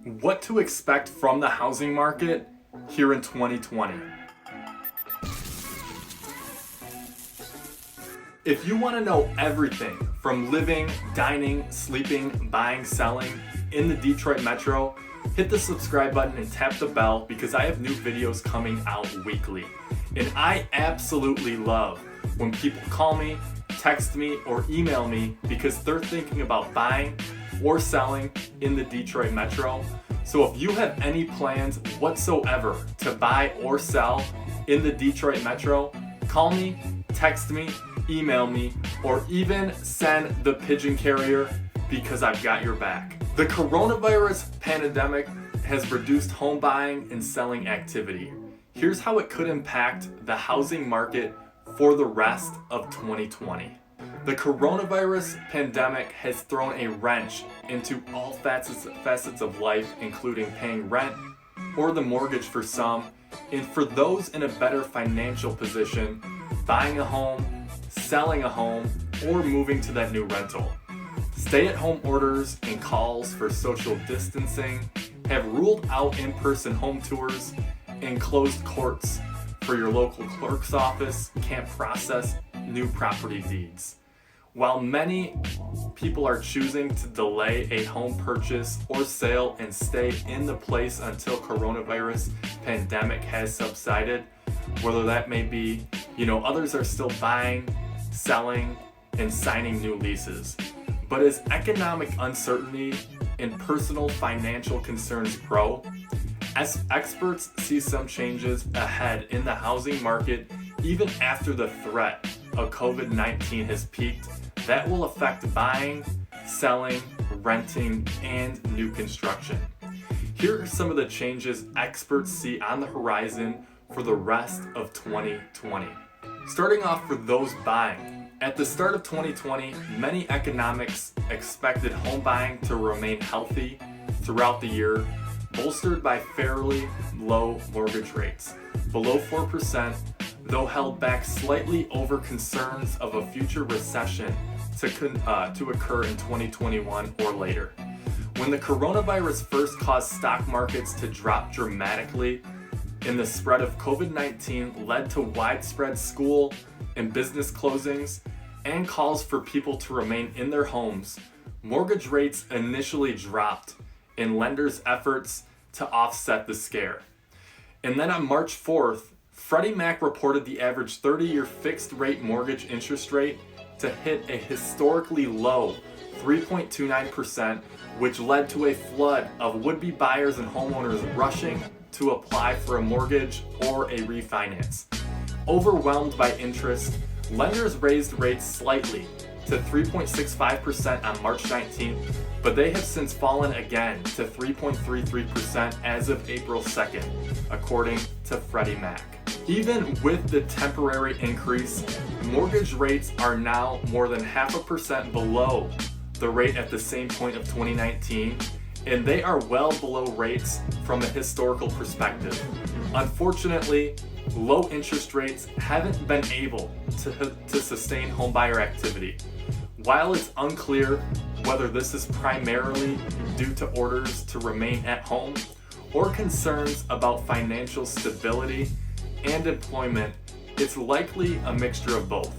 What to expect from the housing market here in 2020. If you want to know everything from living, dining, sleeping, buying, selling in the Detroit Metro, hit the subscribe button and tap the bell because I have new videos coming out weekly. And I absolutely love when people call me, text me, or email me because they're thinking about buying or selling in the Detroit Metro. So if you have any plans whatsoever to buy or sell in the Detroit Metro, call me, text me, email me, or even send the pigeon carrier because I've got your back. The coronavirus pandemic has reduced home buying and selling activity. Here's how it could impact the housing market for the rest of 2020. The coronavirus pandemic has thrown a wrench into all facets of life, including paying rent or the mortgage for some, and for those in a better financial position, buying a home, selling a home, or moving to that new rental. Stay-at-home orders and calls for social distancing have ruled out in-person home tours, and closed courts for your local clerk's office can't process new property deeds. While many people are choosing to delay a home purchase or sale and stay in the place until coronavirus pandemic has subsided, whether that may be, others are still buying, selling, and signing new leases. But as economic uncertainty and personal financial concerns grow, as experts see some changes ahead in the housing market even after the threat of COVID-19 has peaked, that will affect buying, selling, renting, and new construction. Here are some of the changes experts see on the horizon for the rest of 2020. Starting off for those buying. At the start of 2020, many economics expected home buying to remain healthy throughout the year, bolstered by fairly low mortgage rates, below 4%, though held back slightly over concerns of a future recession to occur in 2021 or later. When the coronavirus first caused stock markets to drop dramatically, and the spread of COVID-19 led to widespread school and business closings and calls for people to remain in their homes, mortgage rates initially dropped in lenders' efforts to offset the scare. And then on March 4th, Freddie Mac reported the average 30-year fixed rate mortgage interest rate to hit a historically low 3.29%, which led to a flood of would-be buyers and homeowners rushing to apply for a mortgage or a refinance. Overwhelmed by interest, lenders raised rates slightly to 3.65% on March 19th, but they have since fallen again to 3.33% as of April 2nd, according to Freddie Mac. Even with the temporary increase, mortgage rates are now more than 0.5% below the rate at the same point of 2019, and they are well below rates from a historical perspective. Unfortunately, low interest rates haven't been able to sustain homebuyer activity. While it's unclear whether this is primarily due to orders to remain at home or concerns about financial stability and employment, it's likely a mixture of both.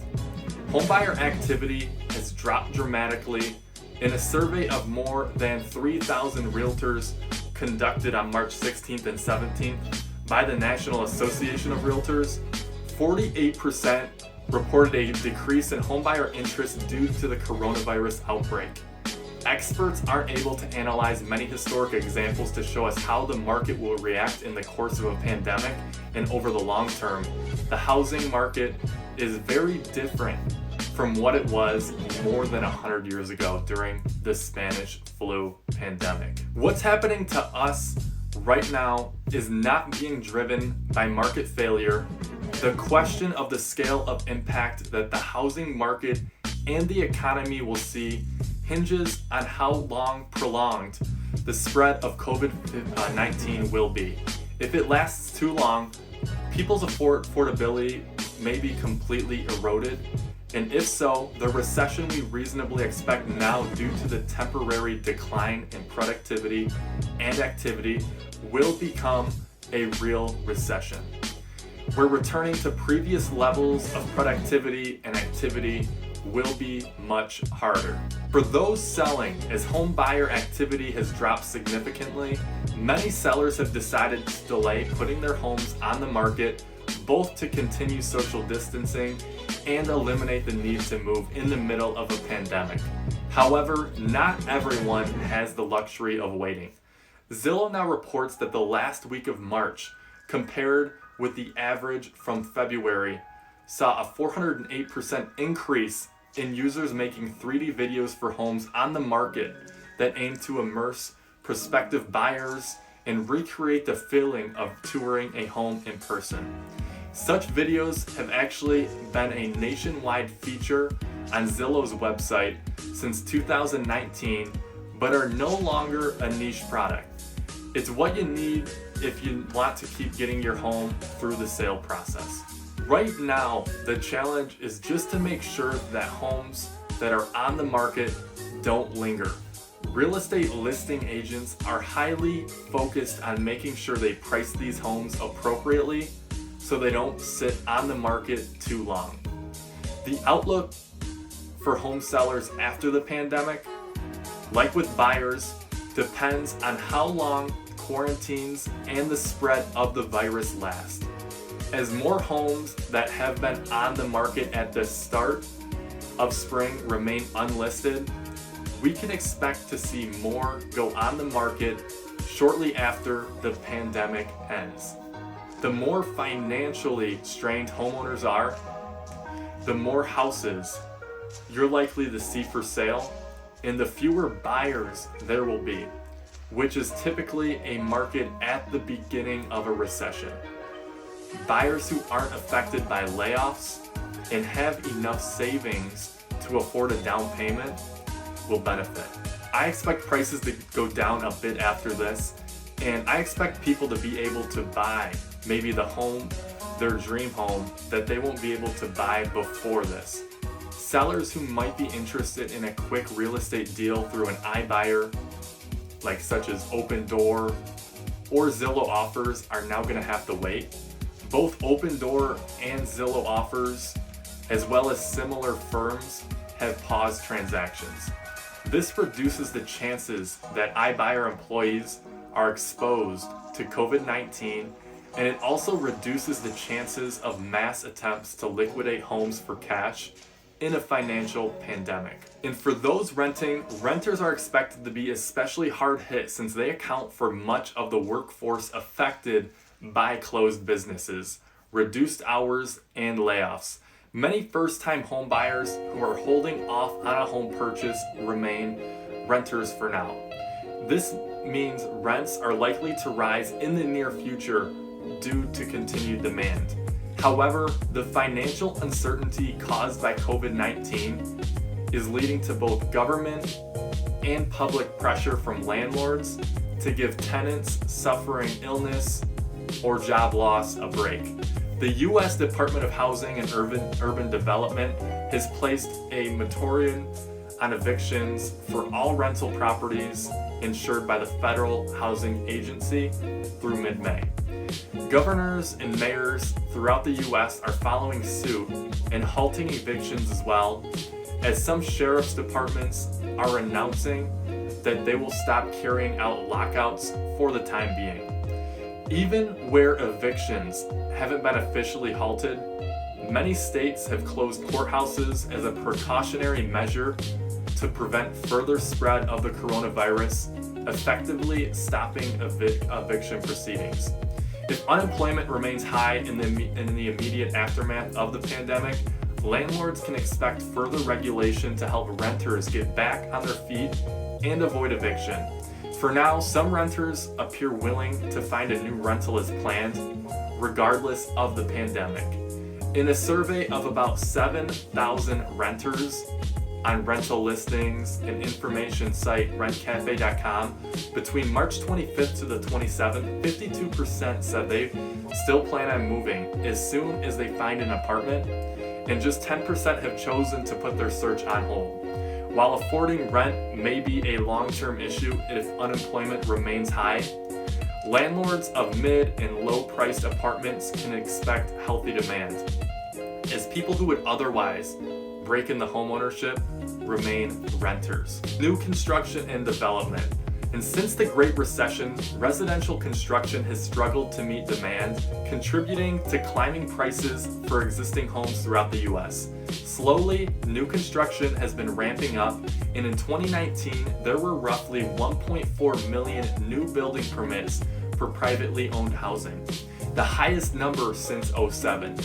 Homebuyer activity has dropped dramatically. In a survey of more than 3,000 realtors conducted on March 16th and 17th by the National Association of Realtors, 48% reported a decrease in homebuyer interest due to the coronavirus outbreak. Experts aren't able to analyze many historic examples to show us how the market will react in the course of a pandemic and over the long term. The housing market is very different from what it was more than 100 years ago during the Spanish flu pandemic. What's happening to us right now is not being driven by market failure. The question of the scale of impact that the housing market and the economy will see hinges on how long prolonged the spread of COVID-19 will be. If it lasts too long, people's affordability may be completely eroded, And if so, the recession we reasonably expect now due to the temporary decline in productivity and activity will become a real recession. We're returning to previous levels of productivity and activity will be much harder. For those selling, as home buyer activity has dropped significantly, many sellers have decided to delay putting their homes on the market, both to continue social distancing and eliminate the need to move in the middle of a pandemic. However, not everyone has the luxury of waiting. Zillow now reports that the last week of March, compared with the average from February, saw a 408% increase in users making 3D videos for homes on the market that aim to immerse prospective buyers and recreate the feeling of touring a home in person. Such videos have actually been a nationwide feature on Zillow's website since 2019, but are no longer a niche product. It's what you need if you want to keep getting your home through the sale process. Right now, the challenge is just to make sure that homes that are on the market don't linger. Real estate listing agents are highly focused on making sure they price these homes appropriately so they don't sit on the market too long. The outlook for home sellers after the pandemic, like with buyers, depends on how long quarantines and the spread of the virus last. As more homes that have been on the market at the start of spring remain unlisted, we can expect to see more go on the market shortly after the pandemic ends. The more financially strained homeowners are, the more houses you're likely to see for sale, and the fewer buyers there will be, which is typically a market at the beginning of a recession. Buyers who aren't affected by layoffs and have enough savings to afford a down payment will benefit. I expect prices to go down a bit after this, and I expect people to be able to buy maybe the home, their dream home, that they won't be able to buy before this. Sellers who might be interested in a quick real estate deal through an iBuyer, like such as Opendoor or Zillow Offers, are now going to have to wait. Both Opendoor and Zillow Offers, as well as similar firms, have paused transactions. This reduces the chances that iBuyer employees are exposed to COVID-19, and it also reduces the chances of mass attempts to liquidate homes for cash in a financial pandemic. And for those renting, renters are expected to be especially hard hit since they account for much of the workforce affected by closed businesses, reduced hours, and layoffs. Many first-time home buyers who are holding off on a home purchase remain renters for now. This means rents are likely to rise in the near future due to continued demand. However, the financial uncertainty caused by COVID-19 is leading to both government and public pressure from landlords to give tenants suffering illness or job loss a break. The U.S. Department of Housing and Urban Development has placed a moratorium on evictions for all rental properties insured by the Federal Housing Agency through mid-May. Governors and mayors throughout the U.S. are following suit and halting evictions as well, as some sheriff's departments are announcing that they will stop carrying out lockouts for the time being. Even where evictions haven't been officially halted, many states have closed courthouses as a precautionary measure to prevent further spread of the coronavirus, effectively stopping eviction proceedings. If unemployment remains high in the immediate aftermath of the pandemic, landlords can expect further regulation to help renters get back on their feet and avoid eviction. For now, some renters appear willing to find a new rental as planned, regardless of the pandemic. In a survey of about 7,000 renters on rental listings and information site rentcafe.com, between March 25th to the 27th, 52% said they still plan on moving as soon as they find an apartment, and just 10% have chosen to put their search on hold. While affording rent may be a long-term issue if unemployment remains high, landlords of mid and low-priced apartments can expect healthy demand, as people who would otherwise break into homeownership remain renters. New construction and development. And since the Great Recession, residential construction has struggled to meet demand, contributing to climbing prices for existing homes throughout the US. Slowly, new construction has been ramping up, and in 2019, there were roughly 1.4 million new building permits for privately owned housing, the highest number since '07.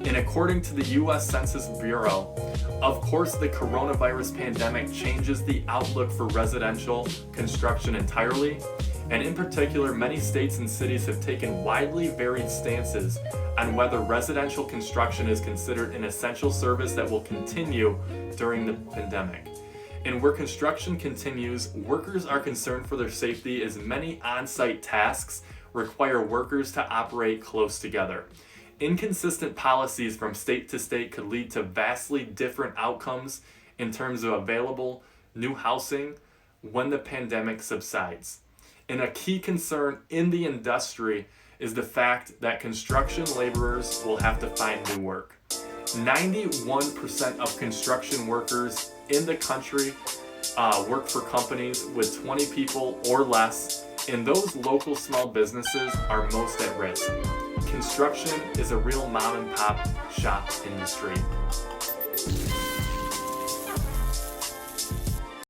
And according to the US Census Bureau, of course, the coronavirus pandemic changes the outlook for residential construction entirely, and in particular, many states and cities have taken widely varied stances on whether residential construction is considered an essential service that will continue during the pandemic. And where construction continues, workers are concerned for their safety, as many on-site tasks require workers to operate close together. Inconsistent policies from state to state could lead to vastly different outcomes in terms of available new housing when the pandemic subsides. And a key concern in the industry is the fact that construction laborers will have to find new work. 91% of construction workers in the country work for companies with 20 people or less, and those local small businesses are most at risk. Construction is a real mom and pop shop industry.